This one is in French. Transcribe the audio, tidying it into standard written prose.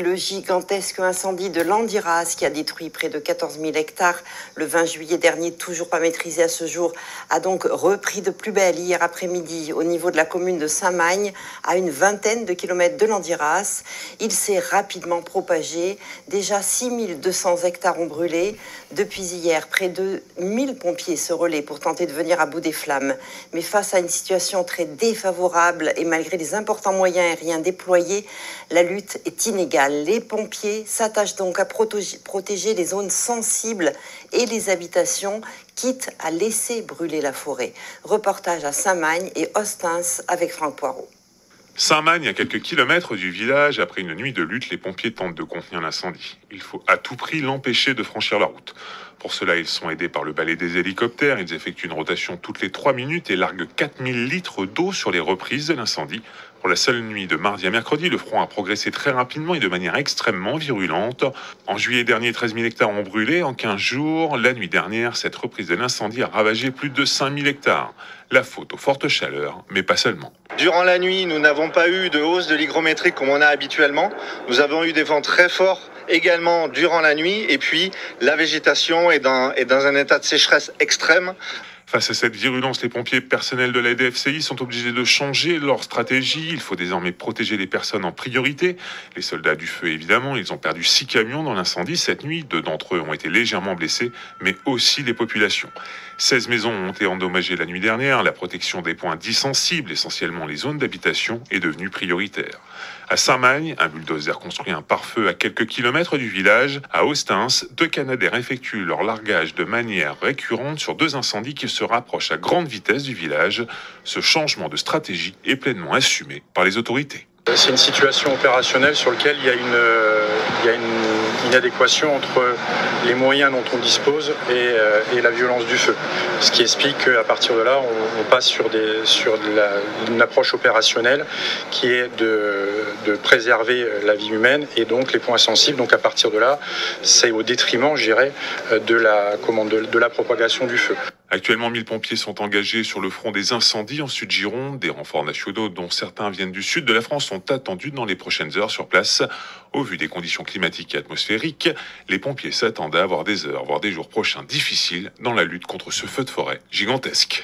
Le gigantesque incendie de Landiras, qui a détruit près de 14 000 hectares le 20 juillet dernier, toujours pas maîtrisé à ce jour, a donc repris de plus belle hier après-midi au niveau de la commune de Saint-Magne, à une vingtaine de kilomètres de Landiras. Il s'est rapidement propagé. Déjà 6 200 hectares ont brûlé. Depuis hier, près de 1000 pompiers se relaient pour tenter de venir à bout des flammes. Mais face à une situation très défavorable et malgré les importants moyens aériens déployés, la lutte est inégale. Les pompiers s'attachent donc à protéger les zones sensibles et les habitations, quitte à laisser brûler la forêt. Reportage à Saint-Magne et Ostens avec Franck Poirot. Saint-Magne, à quelques kilomètres du village, après une nuit de lutte, les pompiers tentent de contenir l'incendie. Il faut à tout prix l'empêcher de franchir la route. Pour cela, ils sont aidés par le balai des hélicoptères. Ils effectuent une rotation toutes les 3 minutes et larguent 4000 litres d'eau sur les reprises de l'incendie. Pour la seule nuit de mardi à mercredi, le front a progressé très rapidement et de manière extrêmement virulente. En juillet dernier, 13 000 hectares ont brûlé. En 15 jours, la nuit dernière, cette reprise de l'incendie a ravagé plus de 5 000 hectares. La faute aux fortes chaleurs, mais pas seulement. Durant la nuit, nous n'avons pas eu de hausse de l'hygrométrie comme on a habituellement. Nous avons eu des vents très forts également durant la nuit. Et puis, la végétation est dans un état de sécheresse extrême. Face à cette virulence, les pompiers personnels de la DFCI sont obligés de changer leur stratégie. Il faut désormais protéger les personnes en priorité. Les soldats du feu, évidemment, ils ont perdu 6 camions dans l'incendie cette nuit. 2 d'entre eux ont été légèrement blessés, mais aussi les populations. 16 maisons ont été endommagées la nuit dernière. La protection des points dits sensibles, essentiellement les zones d'habitation, est devenue prioritaire. À Saint-Magne, un bulldozer construit un pare-feu à quelques kilomètres du village. À Ostens, 2 Canadair effectuent leur largage de manière récurrente sur 2 incendies qui se rapprochent à grande vitesse du village. Ce changement de stratégie est pleinement assumé par les autorités. C'est une situation opérationnelle sur laquelle il y a une inadéquation entre les moyens dont on dispose et la violence du feu. Ce qui explique qu'à partir de là, on passe sur une approche opérationnelle qui est de préserver la vie humaine et donc les points sensibles. Donc à partir de là, c'est au détriment, je dirais, de la propagation du feu. Actuellement, 1000 pompiers sont engagés sur le front des incendies en Sud-Gironde. Des renforts nationaux, dont certains viennent du sud de la France, sont attendus dans les prochaines heures sur place. Au vu des conditions climatiques et atmosphériques, les pompiers s'attendent à avoir des heures, voire des jours prochains difficiles dans la lutte contre ce feu de forêt gigantesque.